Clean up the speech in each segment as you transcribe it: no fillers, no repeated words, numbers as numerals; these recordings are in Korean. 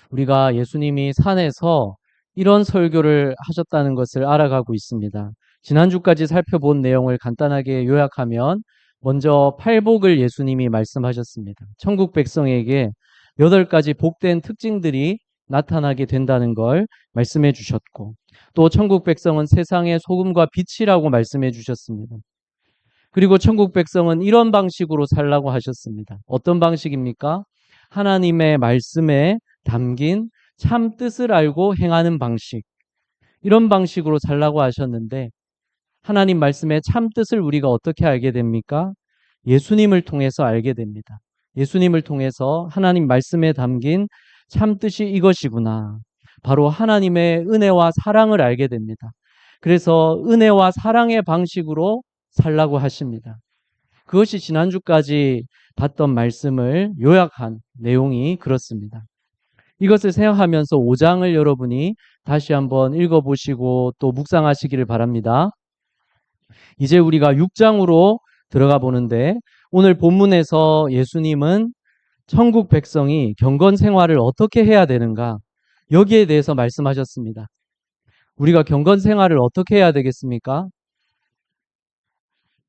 우리가 예수님이 산에서 이런 설교를 하셨다는 것을 알아가고 있습니다. 지난주까지 살펴본 내용을 간단하게 요약하면 먼저 팔복을 예수님이 말씀하셨습니다. 천국 백성에게 8가지 복된 특징들이 나타나게 된다는 걸 말씀해 주셨고, 또 천국 백성은 세상의 소금과 빛이라고 말씀해 주셨습니다. 그리고 천국 백성은 이런 방식으로 살라고 하셨습니다. 어떤 방식입니까? 하나님의 말씀에 담긴 참 뜻을 알고 행하는 방식. 이런 방식으로 살라고 하셨는데, 하나님 말씀의 참 뜻을 우리가 어떻게 알게 됩니까? 예수님을 통해서 알게 됩니다. 예수님을 통해서 하나님 말씀에 담긴 참 뜻이 이것이구나. 바로 하나님의 은혜와 사랑을 알게 됩니다. 그래서 은혜와 사랑의 방식으로 살라고 하십니다. 그것이 지난주까지 봤던 말씀을 요약한 내용이 그렇습니다. 이것을 생각하면서 5장을 여러분이 다시 한번 읽어보시고 또 묵상하시기를 바랍니다. 이제 우리가 6장으로 들어가 보는데, 오늘 본문에서 예수님은 천국 백성이 경건 생활을 어떻게 해야 되는가, 여기에 대해서 말씀하셨습니다. 우리가 경건 생활을 어떻게 해야 되겠습니까?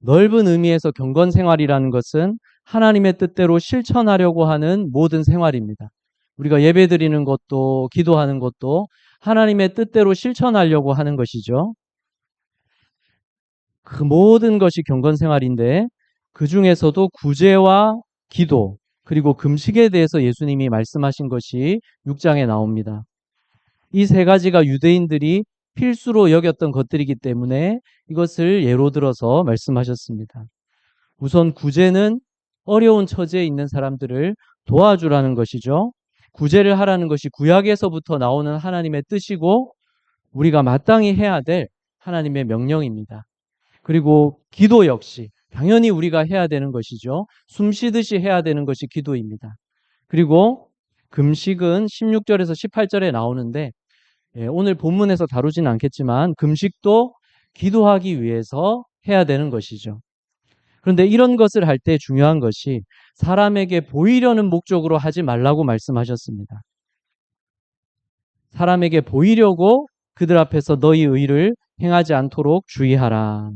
넓은 의미에서 경건 생활이라는 것은 하나님의 뜻대로 실천하려고 하는 모든 생활입니다. 우리가 예배 드리는 것도, 기도하는 것도 하나님의 뜻대로 실천하려고 하는 것이죠. 그 모든 것이 경건 생활인데, 그 중에서도 구제와 기도, 그리고 금식에 대해서 예수님이 말씀하신 것이 6장에 나옵니다. 이 3가지가 유대인들이 필수로 여겼던 것들이기 때문에 이것을 예로 들어서 말씀하셨습니다. 우선 구제는 어려운 처지에 있는 사람들을 도와주라는 것이죠. 구제를 하라는 것이 구약에서부터 나오는 하나님의 뜻이고, 우리가 마땅히 해야 될 하나님의 명령입니다. 그리고 기도 역시 당연히 우리가 해야 되는 것이죠. 숨 쉬듯이 해야 되는 것이 기도입니다. 그리고 금식은 16절에서 18절에 나오는데, 오늘 본문에서 다루진 않겠지만 금식도 기도하기 위해서 해야 되는 것이죠. 그런데 이런 것을 할 때 중요한 것이 사람에게 보이려는 목적으로 하지 말라고 말씀하셨습니다. 사람에게 보이려고 그들 앞에서 너희 의를 행하지 않도록 주의하라.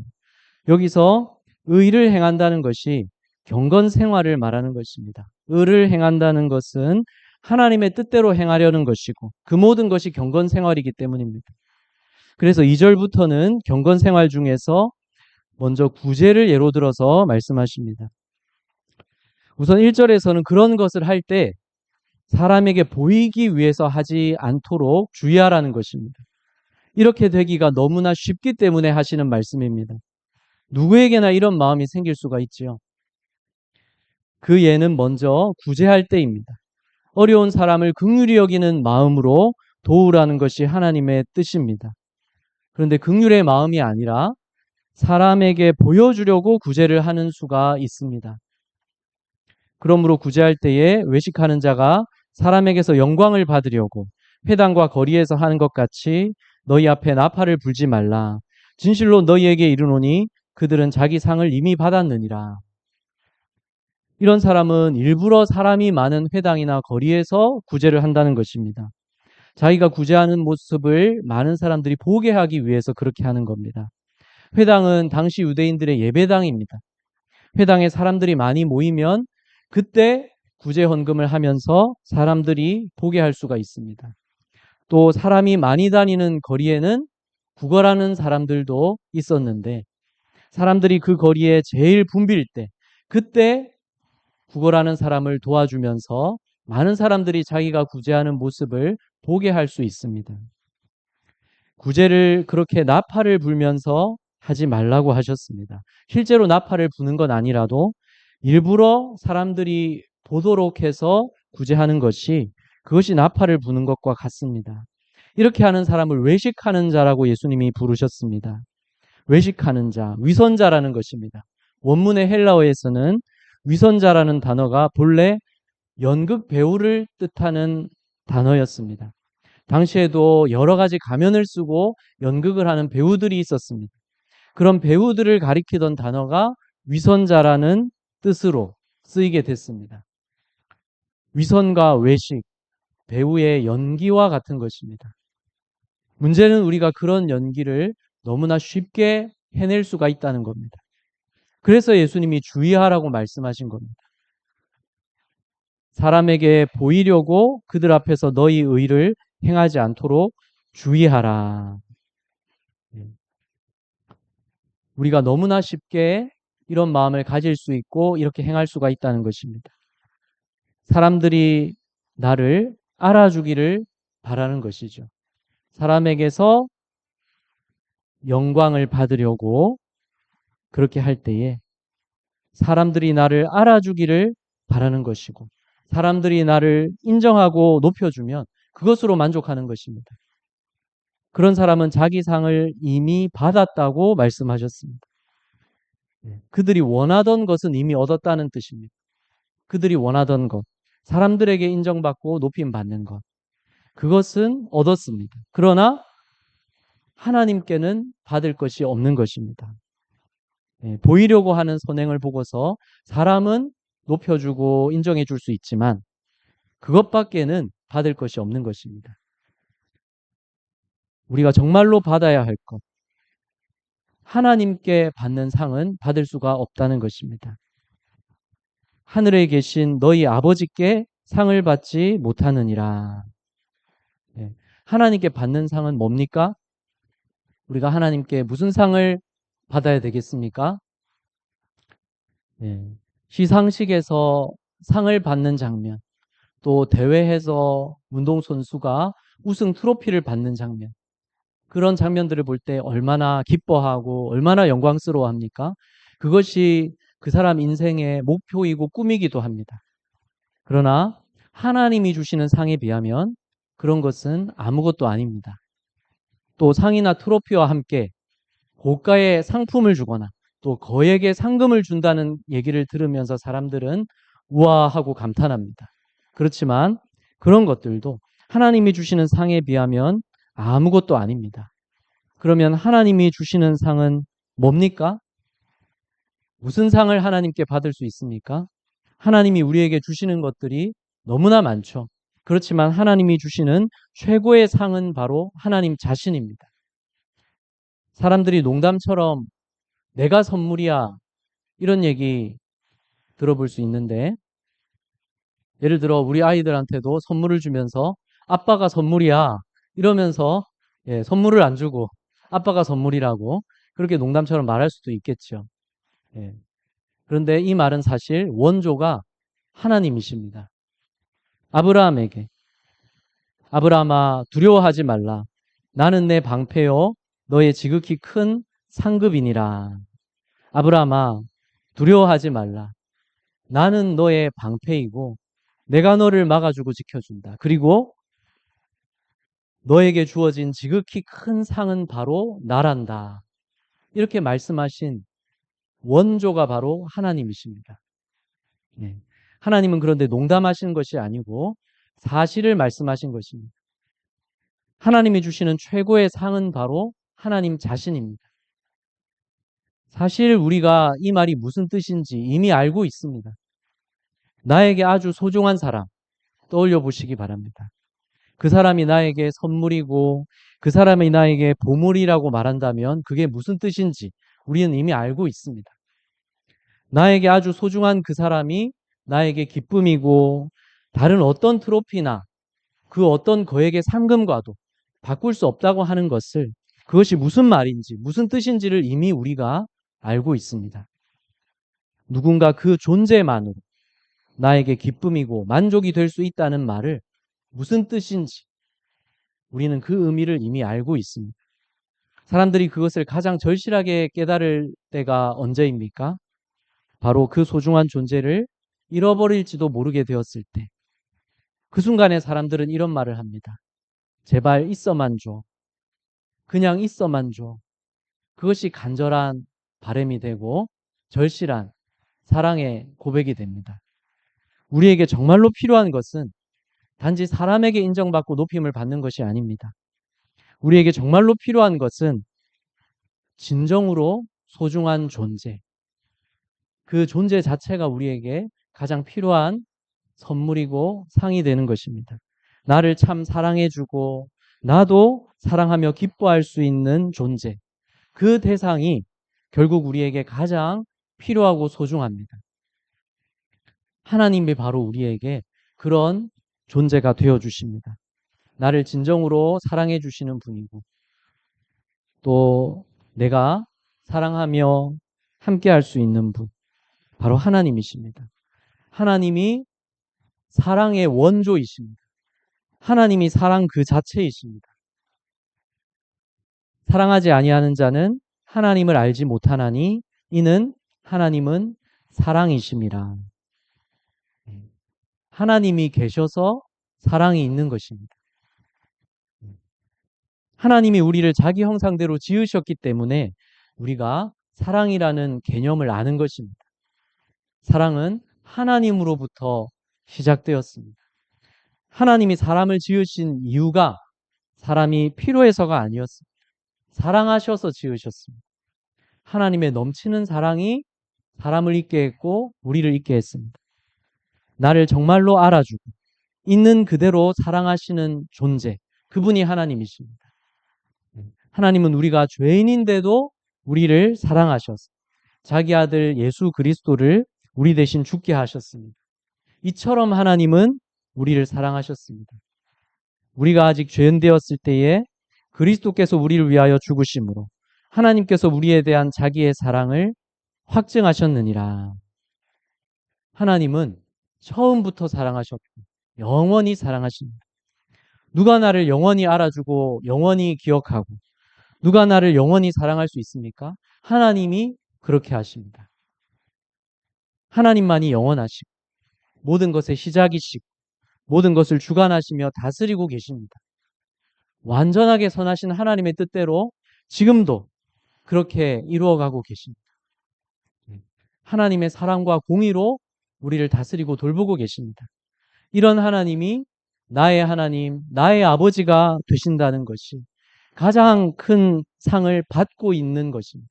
여기서 의를 행한다는 것이 경건 생활을 말하는 것입니다. 의를 행한다는 것은 하나님의 뜻대로 행하려는 것이고, 그 모든 것이 경건 생활이기 때문입니다. 그래서 2절부터는 경건 생활 중에서 먼저 구제를 예로 들어서 말씀하십니다. 우선 1절에서는 그런 것을 할 때 사람에게 보이기 위해서 하지 않도록 주의하라는 것입니다. 이렇게 되기가 너무나 쉽기 때문에 하시는 말씀입니다. 누구에게나 이런 마음이 생길 수가 있지요. 그 예는 먼저 구제할 때입니다. 어려운 사람을 긍휼히 여기는 마음으로 도우라는 것이 하나님의 뜻입니다. 그런데 긍휼의 마음이 아니라 사람에게 보여주려고 구제를 하는 수가 있습니다. 그러므로 구제할 때에 외식하는 자가 사람에게서 영광을 받으려고 회당과 거리에서 하는 것 같이 너희 앞에 나팔을 불지 말라. 진실로 너희에게 이르노니 그들은 자기 상을 이미 받았느니라. 이런 사람은 일부러 사람이 많은 회당이나 거리에서 구제를 한다는 것입니다. 자기가 구제하는 모습을 많은 사람들이 보게 하기 위해서 그렇게 하는 겁니다. 회당은 당시 유대인들의 예배당입니다. 회당에 사람들이 많이 모이면 그때 구제 헌금을 하면서 사람들이 보게 할 수가 있습니다. 또 사람이 많이 다니는 거리에는 구걸하는 사람들도 있었는데, 사람들이 그 거리에 제일 붐빌 때, 그때 구걸하는 사람을 도와주면서 많은 사람들이 자기가 구제하는 모습을 보게 할 수 있습니다. 구제를 그렇게 나팔을 불면서 하지 말라고 하셨습니다. 실제로 나팔을 부는 건 아니라도 일부러 사람들이 보도록 해서 구제하는 것이, 그것이 나팔을 부는 것과 같습니다. 이렇게 하는 사람을 외식하는 자라고 예수님이 부르셨습니다. 외식하는 자, 위선자라는 것입니다. 원문의 헬라어에서는 위선자라는 단어가 본래 연극 배우를 뜻하는 단어였습니다. 당시에도 여러 가지 가면을 쓰고 연극을 하는 배우들이 있었습니다. 그런 배우들을 가리키던 단어가 위선자라는 뜻으로 쓰이게 됐습니다. 위선과 외식, 배우의 연기와 같은 것입니다. 문제는 우리가 그런 연기를 너무나 쉽게 해낼 수가 있다는 겁니다. 그래서 예수님이 주의하라고 말씀하신 겁니다. 사람에게 보이려고 그들 앞에서 너희 의를 행하지 않도록 주의하라. 우리가 너무나 쉽게 이런 마음을 가질 수 있고 이렇게 행할 수가 있다는 것입니다. 사람들이 나를 알아주기를 바라는 것이죠. 사람에게서 영광을 받으려고 그렇게 할 때에 사람들이 나를 알아주기를 바라는 것이고 사람들이 나를 인정하고 높여주면 그것으로 만족하는 것입니다. 그런 사람은 자기 상을 이미 받았다고 말씀하셨습니다. 그들이 원하던 것은 이미 얻었다는 뜻입니다. 그들이 원하던 것, 사람들에게 인정받고 높임 받는 것, 그것은 얻었습니다. 그러나 하나님께는 받을 것이 없는 것입니다. 보이려고 하는 선행을 보고서 사람은 높여주고 인정해 줄 수 있지만 그것밖에는 받을 것이 없는 것입니다. 우리가 정말로 받아야 할 것, 하나님께 받는 상은 받을 수가 없다는 것입니다. 하늘에 계신 너희 아버지께 상을 받지 못하느니라. 하나님께 받는 상은 뭡니까? 우리가 하나님께 무슨 상을 받아야 되겠습니까? 시상식에서 상을 받는 장면, 또 대회에서 운동선수가 우승 트로피를 받는 장면, 그런 장면들을 볼 때 얼마나 기뻐하고 얼마나 영광스러워 합니까? 그것이 그 사람 인생의 목표이고 꿈이기도 합니다. 그러나 하나님이 주시는 상에 비하면 그런 것은 아무것도 아닙니다. 또 상이나 트로피와 함께 고가의 상품을 주거나 또 거액의 상금을 준다는 얘기를 들으면서 사람들은 우아하고 감탄합니다. 그렇지만 그런 것들도 하나님이 주시는 상에 비하면 아무것도 아닙니다. 그러면 하나님이 주시는 상은 뭡니까? 무슨 상을 하나님께 받을 수 있습니까? 하나님이 우리에게 주시는 것들이 너무나 많죠. 그렇지만 하나님이 주시는 최고의 상은 바로 하나님 자신입니다. 사람들이 농담처럼 내가 선물이야 이런 얘기 들어볼 수 있는데 예를 들어 우리 아이들한테도 선물을 주면서 아빠가 선물이야 이러면서 선물을 안 주고 아빠가 선물이라고 그렇게 농담처럼 말할 수도 있겠죠. 예. 그런데 이 말은 사실 원조가 하나님이십니다. 아브라함에게 아브라함아 두려워하지 말라. 나는 내 방패요 너의 지극히 큰 상급이니라. 아브라함아 두려워하지 말라. 나는 너의 방패이고 내가 너를 막아주고 지켜준다. 그리고 너에게 주어진 지극히 큰 상은 바로 나란다. 이렇게 말씀하신 원조가 바로 하나님이십니다. 네. 하나님은 그런데 농담하시는 것이 아니고 사실을 말씀하신 것입니다. 하나님이 주시는 최고의 상은 바로 하나님 자신입니다. 사실 우리가 이 말이 무슨 뜻인지 이미 알고 있습니다. 나에게 아주 소중한 사람 떠올려 보시기 바랍니다. 그 사람이 나에게 선물이고 그 사람이 나에게 보물이라고 말한다면 그게 무슨 뜻인지 우리는 이미 알고 있습니다. 나에게 아주 소중한 그 사람이 나에게 기쁨이고 다른 어떤 트로피나 그 어떤 거액의 상금과도 바꿀 수 없다고 하는 것을 그것이 무슨 말인지 무슨 뜻인지를 이미 우리가 알고 있습니다. 누군가 그 존재만으로 나에게 기쁨이고 만족이 될 수 있다는 말을 무슨 뜻인지 우리는 그 의미를 이미 알고 있습니다. 사람들이 그것을 가장 절실하게 깨달을 때가 언제입니까? 바로 그 소중한 존재를 잃어버릴지도 모르게 되었을 때. 그 순간에 사람들은 이런 말을 합니다. 제발 있어만 줘. 그냥 있어만 줘. 그것이 간절한 바람이 되고 절실한 사랑의 고백이 됩니다. 우리에게 정말로 필요한 것은 단지 사람에게 인정받고 높임을 받는 것이 아닙니다. 우리에게 정말로 필요한 것은 진정으로 소중한 존재. 그 존재 자체가 우리에게 가장 필요한 선물이고 상이 되는 것입니다. 나를 참 사랑해주고 나도 사랑하며 기뻐할 수 있는 존재. 그 대상이 결국 우리에게 가장 필요하고 소중합니다. 하나님이 바로 우리에게 그런 존재가 되어 주십니다. 나를 진정으로 사랑해 주시는 분이고 또 내가 사랑하며 함께 할 수 있는 분, 바로 하나님이십니다. 하나님이 사랑의 원조이십니다. 하나님이 사랑 그 자체이십니다. 사랑하지 아니하는 자는 하나님을 알지 못하나니 이는 하나님은 사랑이심이라. 하나님이 계셔서 사랑이 있는 것입니다. 하나님이 우리를 자기 형상대로 지으셨기 때문에 우리가 사랑이라는 개념을 아는 것입니다. 사랑은 하나님으로부터 시작되었습니다. 하나님이 사람을 지으신 이유가 사람이 필요해서가 아니었습니다. 사랑하셔서 지으셨습니다. 하나님의 넘치는 사랑이 사람을 있게 했고 우리를 있게 했습니다. 나를 정말로 알아주고 있는 그대로 사랑하시는 존재, 그분이 하나님이십니다. 하나님은 우리가 죄인인데도 우리를 사랑하셔서 자기 아들 예수 그리스도를 우리 대신 죽게 하셨습니다. 이처럼 하나님은 우리를 사랑하셨습니다. 우리가 아직 죄인 되었을 때에 그리스도께서 우리를 위하여 죽으심으로 하나님께서 우리에 대한 자기의 사랑을 확증하셨느니라. 하나님은 처음부터 사랑하셨고 영원히 사랑하십니다. 누가 나를 영원히 알아주고 영원히 기억하고 누가 나를 영원히 사랑할 수 있습니까? 하나님이 그렇게 하십니다. 하나님만이 영원하시고 모든 것의 시작이시고 모든 것을 주관하시며 다스리고 계십니다. 완전하게 선하신 하나님의 뜻대로 지금도 그렇게 이루어가고 계십니다. 하나님의 사랑과 공의로 우리를 다스리고 돌보고 계십니다. 이런 하나님이 나의 하나님, 나의 아버지가 되신다는 것이 가장 큰 상을 받고 있는 것입니다.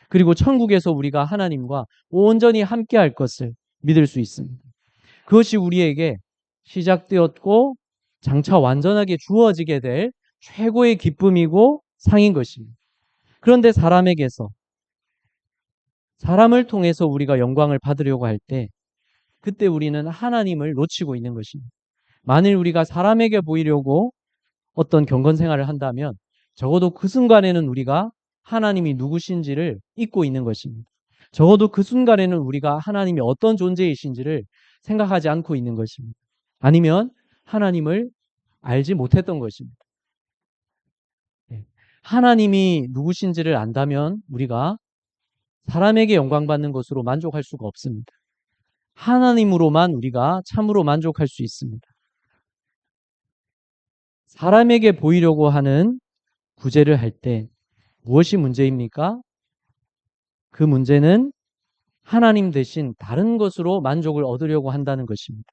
그리고 천국에서 우리가 하나님과 온전히 함께할 것을 믿을 수 있습니다. 그것이 우리에게 시작되었고 장차 완전하게 주어지게 될 최고의 기쁨이고 상인 것입니다. 그런데 사람에게서 사람을 통해서 우리가 영광을 받으려고 할 때 그때 우리는 하나님을 놓치고 있는 것입니다. 만일 우리가 사람에게 보이려고 어떤 경건 생활을 한다면 적어도 그 순간에는 우리가 하나님이 누구신지를 잊고 있는 것입니다. 적어도 그 순간에는 우리가 하나님이 어떤 존재이신지를 생각하지 않고 있는 것입니다. 아니면 하나님을 알지 못했던 것입니다. 하나님이 누구신지를 안다면 우리가 사람에게 영광 받는 것으로 만족할 수가 없습니다. 하나님으로만 우리가 참으로 만족할 수 있습니다. 사람에게 보이려고 하는 구제를 할 때 무엇이 문제입니까? 그 문제는 하나님 대신 다른 것으로 만족을 얻으려고 한다는 것입니다.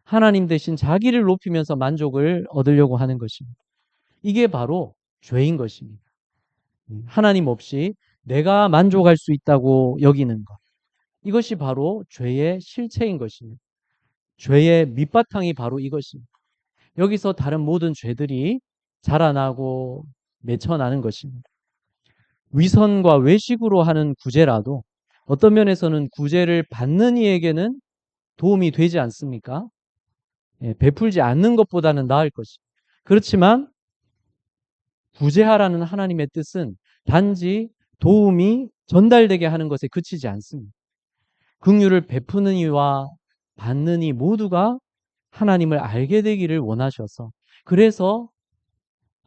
하나님 대신 자기를 높이면서 만족을 얻으려고 하는 것입니다. 이게 바로 죄인 것입니다. 하나님 없이 내가 만족할 수 있다고 여기는 것. 이것이 바로 죄의 실체인 것입니다. 죄의 밑바탕이 바로 이것입니다. 여기서 다른 모든 죄들이 자라나고 맺혀나는 것입니다. 위선과 외식으로 하는 구제라도 어떤 면에서는 구제를 받는 이에게는 도움이 되지 않습니까? 베풀지 않는 것보다는 나을 것입니다. 그렇지만 구제하라는 하나님의 뜻은 단지 도움이 전달되게 하는 것에 그치지 않습니다. 긍휼을 베푸는 이와 받는 이 모두가 하나님을 알게 되기를 원하셔서 그래서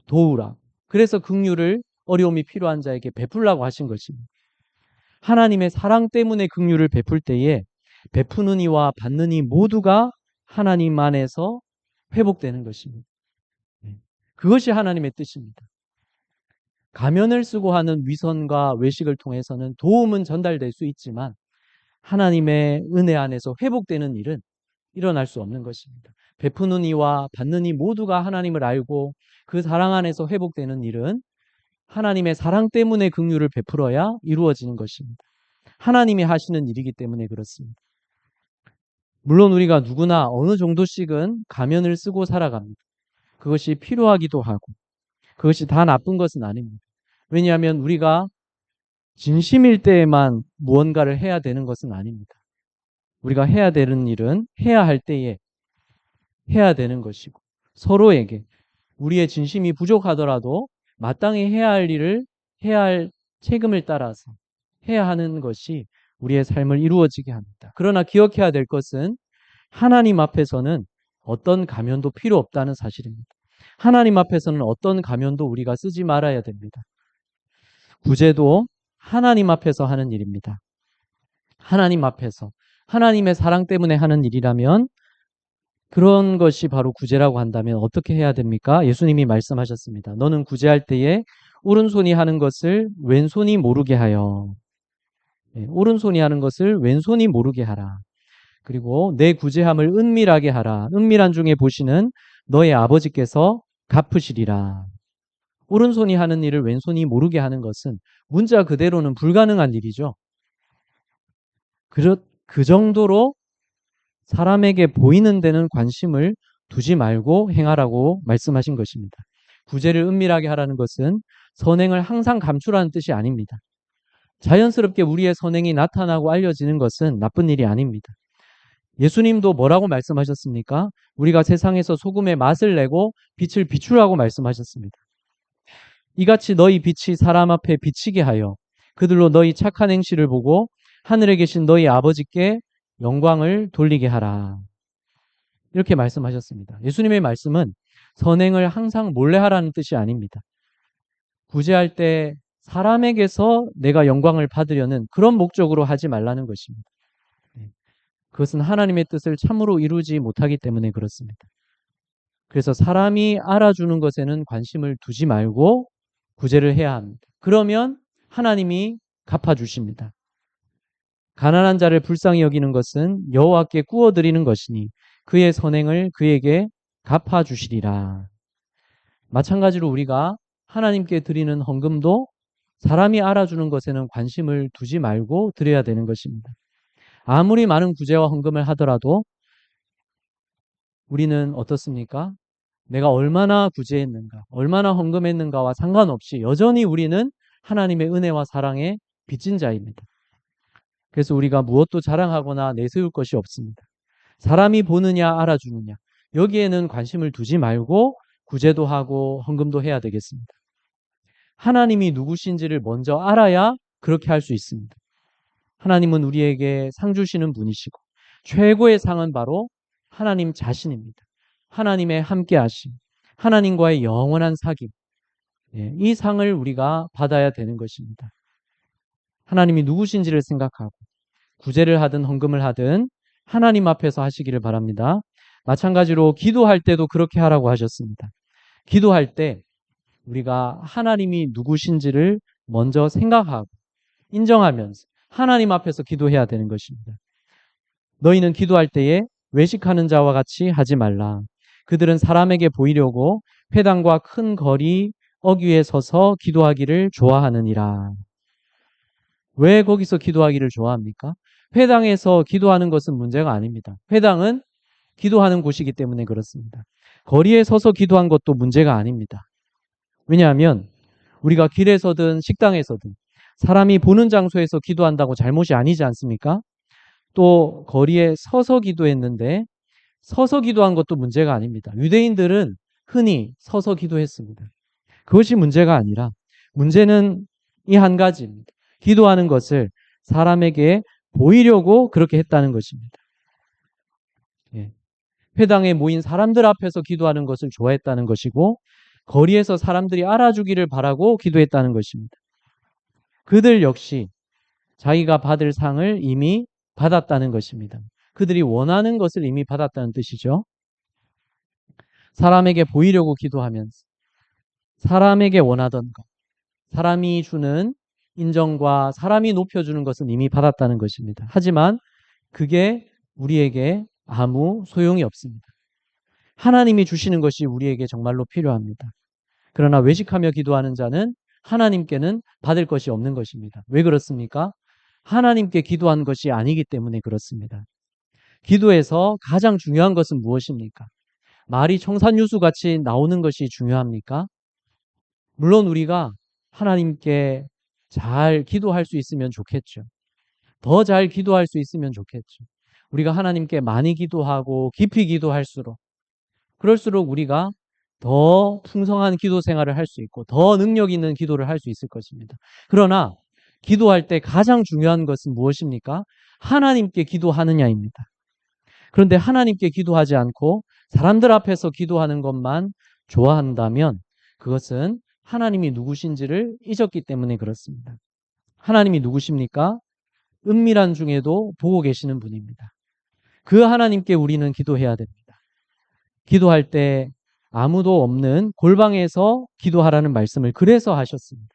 도우라. 그래서 긍휼을 어려움이 필요한 자에게 베풀라고 하신 것입니다. 하나님의 사랑 때문에 긍휼을 베풀 때에 베푸는 이와 받는 이 모두가 하나님 안에서 회복되는 것입니다. 그것이 하나님의 뜻입니다. 가면을 쓰고 하는 위선과 외식을 통해서는 도움은 전달될 수 있지만 하나님의 은혜 안에서 회복되는 일은 일어날 수 없는 것입니다. 베푸는 이와 받는 이 모두가 하나님을 알고 그 사랑 안에서 회복되는 일은 하나님의 사랑 때문에 긍휼을 베풀어야 이루어지는 것입니다. 하나님이 하시는 일이기 때문에 그렇습니다. 물론 우리가 누구나 어느 정도씩은 가면을 쓰고 살아갑니다. 그것이 필요하기도 하고 그것이 다 나쁜 것은 아닙니다. 왜냐하면 우리가 진심일 때에만 무언가를 해야 되는 것은 아닙니다. 우리가 해야 되는 일은 해야 할 때에 해야 되는 것이고 서로에게 우리의 진심이 부족하더라도 마땅히 해야 할 일을 해야 할 책임을 따라서 해야 하는 것이 우리의 삶을 이루어지게 합니다. 그러나 기억해야 될 것은 하나님 앞에서는 어떤 가면도 필요 없다는 사실입니다. 하나님 앞에서는 어떤 가면도 우리가 쓰지 말아야 됩니다. 구제도 하나님 앞에서 하는 일입니다. 하나님 앞에서 하나님의 사랑 때문에 하는 일이라면 그런 것이 바로 구제라고 한다면 어떻게 해야 됩니까? 예수님이 말씀하셨습니다. 너는 구제할 때에 오른손이 하는 것을 왼손이 모르게 하여. 오른손이 하는 것을 왼손이 모르게 하라. 그리고 내 구제함을 은밀하게 하라. 은밀한 중에 보시는 너의 아버지께서 갚으시리라. 오른손이 하는 일을 왼손이 모르게 하는 것은 문자 그대로는 불가능한 일이죠. 그 정도로 사람에게 보이는 데는 관심을 두지 말고 행하라고 말씀하신 것입니다. 구제를 은밀하게 하라는 것은 선행을 항상 감추라는 뜻이 아닙니다. 자연스럽게 우리의 선행이 나타나고 알려지는 것은 나쁜 일이 아닙니다. 예수님도 뭐라고 말씀하셨습니까? 우리가 세상에서 소금의 맛을 내고 빛을 비추라고 말씀하셨습니다. 이같이 너희 빛이 사람 앞에 비치게 하여 그들로 너희 착한 행실을 보고 하늘에 계신 너희 아버지께 영광을 돌리게 하라. 이렇게 말씀하셨습니다. 예수님의 말씀은 선행을 항상 몰래 하라는 뜻이 아닙니다. 구제할 때 사람에게서 내가 영광을 받으려는 그런 목적으로 하지 말라는 것입니다. 그것은 하나님의 뜻을 참으로 이루지 못하기 때문에 그렇습니다. 그래서 사람이 알아주는 것에는 관심을 두지 말고 구제를 해야 합니다. 그러면 하나님이 갚아주십니다. 가난한 자를 불쌍히 여기는 것은 여호와께 구워드리는 것이니 그의 선행을 그에게 갚아주시리라. 마찬가지로 우리가 하나님께 드리는 헌금도 사람이 알아주는 것에는 관심을 두지 말고 드려야 되는 것입니다. 아무리 많은 구제와 헌금을 하더라도 우리는 어떻습니까? 내가 얼마나 구제했는가, 얼마나 헌금했는가와 상관없이 여전히 우리는 하나님의 은혜와 사랑에 빚진 자입니다. 그래서 우리가 무엇도 자랑하거나 내세울 것이 없습니다. 사람이 보느냐 알아주느냐 여기에는 관심을 두지 말고 구제도 하고 헌금도 해야 되겠습니다. 하나님이 누구신지를 먼저 알아야 그렇게 할 수 있습니다. 하나님은 우리에게 상 주시는 분이시고 최고의 상은 바로 하나님 자신입니다. 하나님의 함께하심, 하나님과의 영원한 사귐, 이 상을 우리가 받아야 되는 것입니다. 하나님이 누구신지를 생각하고 구제를 하든 헌금을 하든 하나님 앞에서 하시기를 바랍니다. 마찬가지로 기도할 때도 그렇게 하라고 하셨습니다. 기도할 때 우리가 하나님이 누구신지를 먼저 생각하고 인정하면서 하나님 앞에서 기도해야 되는 것입니다. 너희는 기도할 때에 외식하는 자와 같이 하지 말라. 그들은 사람에게 보이려고 회당과 큰 거리 어귀에 서서 기도하기를 좋아하느니라. 왜 거기서 기도하기를 좋아합니까? 회당에서 기도하는 것은 문제가 아닙니다. 회당은 기도하는 곳이기 때문에 그렇습니다. 거리에 서서 기도한 것도 문제가 아닙니다. 왜냐하면 우리가 길에서든 식당에서든 사람이 보는 장소에서 기도한다고 잘못이 아니지 않습니까? 또 거리에 서서 기도했는데 서서 기도한 것도 문제가 아닙니다. 유대인들은 흔히 서서 기도했습니다. 그것이 문제가 아니라 문제는 이 한 가지입니다. 기도하는 것을 사람에게 보이려고 그렇게 했다는 것입니다. 회당에 모인 사람들 앞에서 기도하는 것을 좋아했다는 것이고 거리에서 사람들이 알아주기를 바라고 기도했다는 것입니다. 그들 역시 자기가 받을 상을 이미 받았다는 것입니다. 그들이 원하는 것을 이미 받았다는 뜻이죠. 사람에게 보이려고 기도하면서 사람에게 원하던 것, 사람이 주는 인정과 사람이 높여주는 것은 이미 받았다는 것입니다. 하지만 그게 우리에게 아무 소용이 없습니다. 하나님이 주시는 것이 우리에게 정말로 필요합니다. 그러나 외식하며 기도하는 자는 하나님께는 받을 것이 없는 것입니다. 왜 그렇습니까? 하나님께 기도한 것이 아니기 때문에 그렇습니다. 기도에서 가장 중요한 것은 무엇입니까? 말이 청산유수 같이 나오는 것이 중요합니까? 물론 우리가 하나님께 잘 기도할 수 있으면 좋겠죠. 더 잘 기도할 수 있으면 좋겠죠. 우리가 하나님께 많이 기도하고 깊이 기도할수록 그럴수록 우리가 더 풍성한 기도 생활을 할 수 있고 더 능력 있는 기도를 할 수 있을 것입니다. 그러나 기도할 때 가장 중요한 것은 무엇입니까? 하나님께 기도하느냐입니다. 그런데 하나님께 기도하지 않고 사람들 앞에서 기도하는 것만 좋아한다면 그것은 하나님이 누구신지를 잊었기 때문에 그렇습니다. 하나님이 누구십니까? 은밀한 중에도 보고 계시는 분입니다. 그 하나님께 우리는 기도해야 됩니다. 기도할 때 아무도 없는 골방에서 기도하라는 말씀을 그래서 하셨습니다.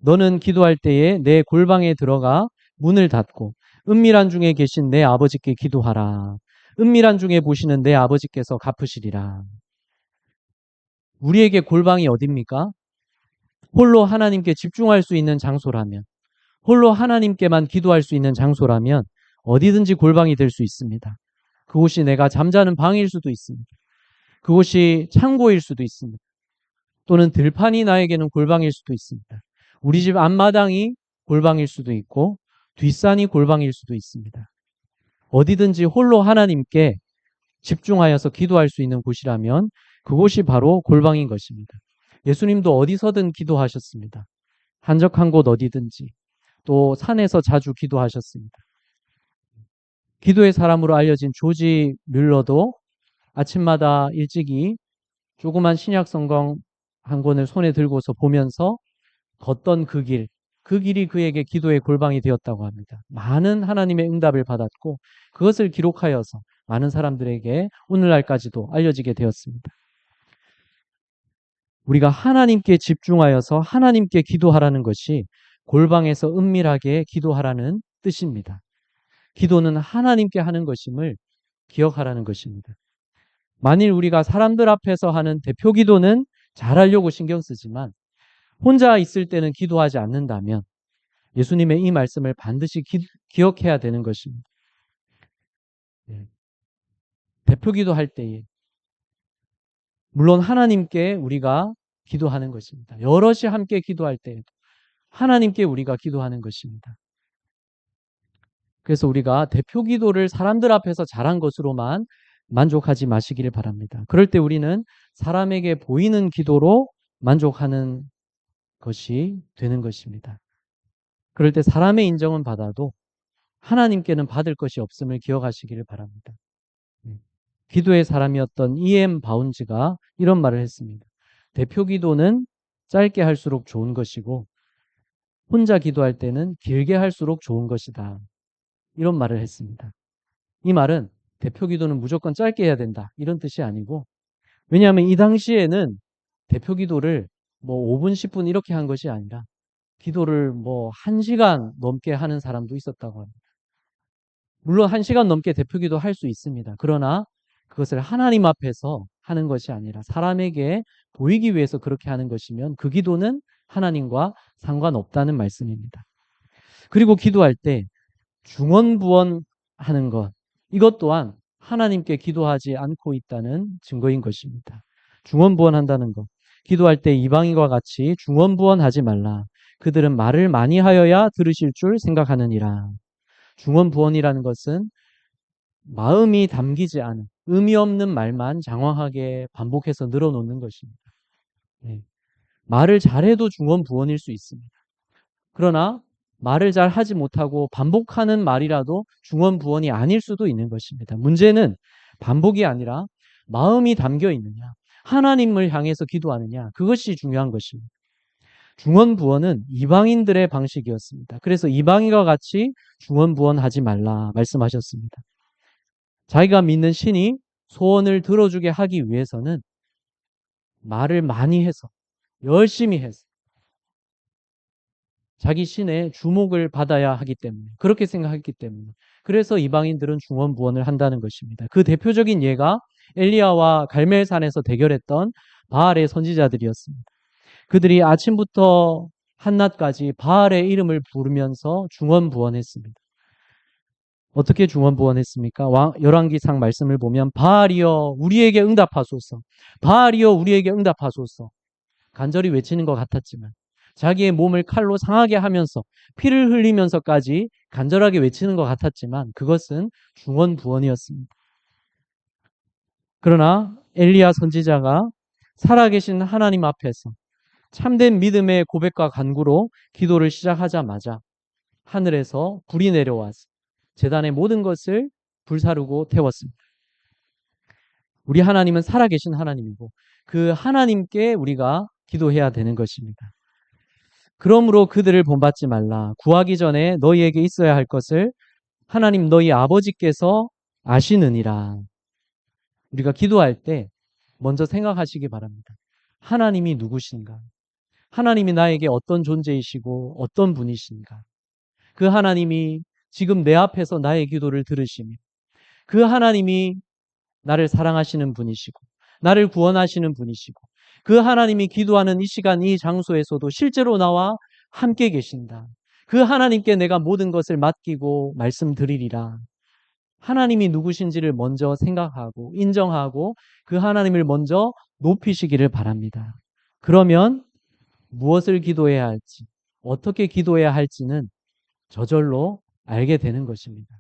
너는 기도할 때에 내 골방에 들어가 문을 닫고 은밀한 중에 계신 내 아버지께 기도하라. 은밀한 중에 보시는 내 아버지께서 갚으시리라. 우리에게 골방이 어딥니까? 홀로 하나님께 집중할 수 있는 장소라면, 홀로 하나님께만 기도할 수 있는 장소라면 어디든지 골방이 될 수 있습니다. 그곳이 내가 잠자는 방일 수도 있습니다. 그곳이 창고일 수도 있습니다. 또는 들판이 나에게는 골방일 수도 있습니다. 우리 집 앞마당이 골방일 수도 있고 뒷산이 골방일 수도 있습니다. 어디든지 홀로 하나님께 집중하여서 기도할 수 있는 곳이라면 그곳이 바로 골방인 것입니다. 예수님도 어디서든 기도하셨습니다. 한적한 곳 어디든지 또 산에서 자주 기도하셨습니다. 기도의 사람으로 알려진 조지 뮬러도 아침마다 일찍이 조그만 신약 성경 한 권을 손에 들고서 보면서 걷던 그 길이 그에게 기도의 골방이 되었다고 합니다. 많은 하나님의 응답을 받았고 그것을 기록하여서 많은 사람들에게 오늘날까지도 알려지게 되었습니다. 우리가 하나님께 집중하여서 하나님께 기도하라는 것이 골방에서 은밀하게 기도하라는 뜻입니다. 기도는 하나님께 하는 것임을 기억하라는 것입니다. 만일 우리가 사람들 앞에서 하는 대표 기도는 잘하려고 신경 쓰지만 혼자 있을 때는 기도하지 않는다면 예수님의 이 말씀을 반드시 기억해야 되는 것입니다. 대표 기도할 때에 물론 하나님께 우리가 기도하는 것입니다. 여럿이 함께 기도할 때에도 하나님께 우리가 기도하는 것입니다. 그래서 우리가 대표 기도를 사람들 앞에서 잘한 것으로만 만족하지 마시기를 바랍니다. 그럴 때 우리는 사람에게 보이는 기도로 만족하는 것이 되는 것입니다. 그럴 때 사람의 인정은 받아도 하나님께는 받을 것이 없음을 기억하시기를 바랍니다. 기도의 사람이었던 E.M. 바운즈가 이런 말을 했습니다. 대표 기도는 짧게 할수록 좋은 것이고 혼자 기도할 때는 길게 할수록 좋은 것이다. 이런 말을 했습니다. 이 말은 대표 기도는 무조건 짧게 해야 된다. 이런 뜻이 아니고 왜냐하면 이 당시에는 대표 기도를 뭐 5분, 10분 이렇게 한 것이 아니라 기도를 뭐 1시간 넘게 하는 사람도 있었다고 합니다. 물론 1시간 넘게 대표 기도 할 수 있습니다. 그러나 그것을 하나님 앞에서 하는 것이 아니라 사람에게 보이기 위해서 그렇게 하는 것이면 그 기도는 하나님과 상관없다는 말씀입니다. 그리고 기도할 때 중언부언하는 것, 이것 또한 하나님께 기도하지 않고 있다는 증거인 것입니다. 중언부언한다는 것. 기도할 때 이방인과 같이 중언부언하지 말라. 그들은 말을 많이 하여야 들으실 줄 생각하느니라. 중언부언이라는 것은 마음이 담기지 않은 의미 없는 말만 장황하게 반복해서 늘어놓는 것입니다. 네. 말을 잘해도 중언부언일 수 있습니다. 그러나 말을 잘 하지 못하고 반복하는 말이라도 중언부언이 아닐 수도 있는 것입니다. 문제는 반복이 아니라 마음이 담겨 있느냐, 하나님을 향해서 기도하느냐, 그것이 중요한 것입니다. 중언부언은 이방인들의 방식이었습니다. 그래서 이방인과 같이 중언부언하지 말라 말씀하셨습니다. 자기가 믿는 신이 소원을 들어주게 하기 위해서는 말을 많이 해서 열심히 해서 자기 신의 주목을 받아야 하기 때문에 그렇게 생각했기 때문에 그래서 이방인들은 중언부언을 한다는 것입니다. 그 대표적인 예가 엘리야와 갈멜산에서 대결했던 바알의 선지자들이었습니다. 그들이 아침부터 한낮까지 바알의 이름을 부르면서 중언부언했습니다. 어떻게 중언부언했습니까? 열왕기상 말씀을 보면 바알이여 우리에게 응답하소서. 바알이여 우리에게 응답하소서. 간절히 외치는 것 같았지만 자기의 몸을 칼로 상하게 하면서 피를 흘리면서까지 간절하게 외치는 것 같았지만 그것은 중언부언이었습니다. 그러나 엘리야 선지자가 살아계신 하나님 앞에서 참된 믿음의 고백과 간구로 기도를 시작하자마자 하늘에서 불이 내려와서 제단의 모든 것을 불사르고 태웠습니다. 우리 하나님은 살아계신 하나님이고 그 하나님께 우리가 기도해야 되는 것입니다. 그러므로 그들을 본받지 말라. 구하기 전에 너희에게 있어야 할 것을 하나님 너희 아버지께서 아시느니라. 우리가 기도할 때 먼저 생각하시기 바랍니다. 하나님이 누구신가? 하나님이 나에게 어떤 존재이시고 어떤 분이신가? 그 하나님이 지금 내 앞에서 나의 기도를 들으시며 그 하나님이 나를 사랑하시는 분이시고 나를 구원하시는 분이시고 그 하나님이 기도하는 이 시간 이 장소에서도 실제로 나와 함께 계신다. 그 하나님께 내가 모든 것을 맡기고 말씀드리리라. 하나님이 누구신지를 먼저 생각하고 인정하고 그 하나님을 먼저 높이시기를 바랍니다. 그러면 무엇을 기도해야 할지, 어떻게 기도해야 할지는 저절로 알게 되는 것입니다.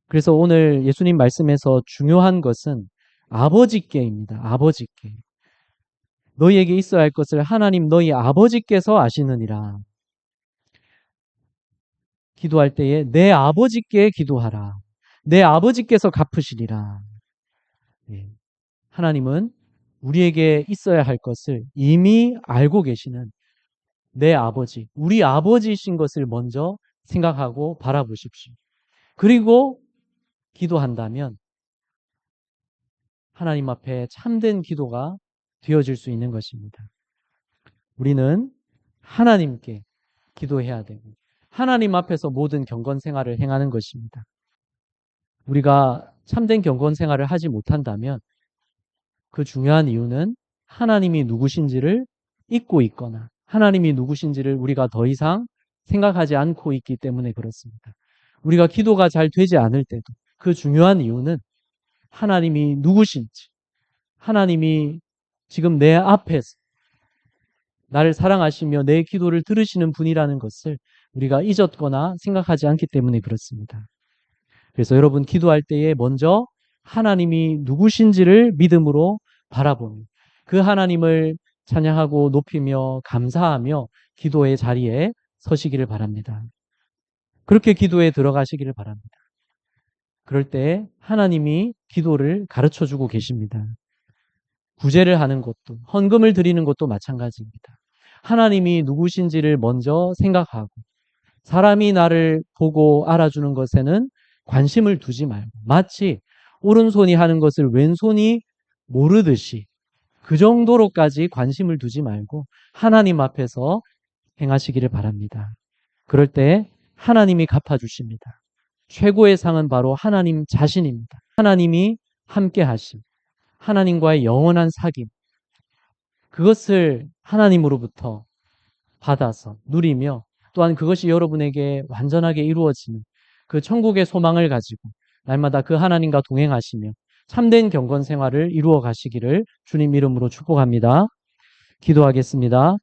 그래서 오늘 예수님 말씀에서 중요한 것은 아버지께입니다. 아버지께. 너희에게 있어야 할 것을 하나님 너희 아버지께서 아시느니라. 기도할 때에 내 아버지께 기도하라. 내 아버지께서 갚으시리라. 네. 하나님은 우리에게 있어야 할 것을 이미 알고 계시는 내 아버지, 우리 아버지이신 것을 먼저 생각하고 바라보십시오. 그리고 기도한다면 하나님 앞에 참된 기도가 되어질 수 있는 것입니다. 우리는 하나님께 기도해야 되고 하나님 앞에서 모든 경건 생활을 행하는 것입니다. 우리가 참된 경건 생활을 하지 못한다면 그 중요한 이유는 하나님이 누구신지를 잊고 있거나 하나님이 누구신지를 우리가 더 이상 생각하지 않고 있기 때문에 그렇습니다. 우리가 기도가 잘 되지 않을 때도 그 중요한 이유는 하나님이 누구신지, 하나님이 지금 내 앞에서 나를 사랑하시며 내 기도를 들으시는 분이라는 것을 우리가 잊었거나 생각하지 않기 때문에 그렇습니다. 그래서 여러분 기도할 때에 먼저 하나님이 누구신지를 믿음으로 바라보며 그 하나님을 찬양하고 높이며 감사하며 기도의 자리에 서시기를 바랍니다. 그렇게 기도에 들어가시기를 바랍니다. 그럴 때 하나님이 기도를 가르쳐주고 계십니다. 구제를 하는 것도 헌금을 드리는 것도 마찬가지입니다. 하나님이 누구신지를 먼저 생각하고 사람이 나를 보고 알아주는 것에는 관심을 두지 말고 마치 오른손이 하는 것을 왼손이 모르듯이 그 정도로까지 관심을 두지 말고 하나님 앞에서 행하시기를 바랍니다. 그럴 때 하나님이 갚아주십니다. 최고의 상은 바로 하나님 자신입니다. 하나님이 함께 하심, 하나님과의 영원한 사귐, 그것을 하나님으로부터 받아서 누리며 또한 그것이 여러분에게 완전하게 이루어지는 그 천국의 소망을 가지고 날마다 그 하나님과 동행하시며 참된 경건 생활을 이루어 가시기를 주님 이름으로 축복합니다. 기도하겠습니다.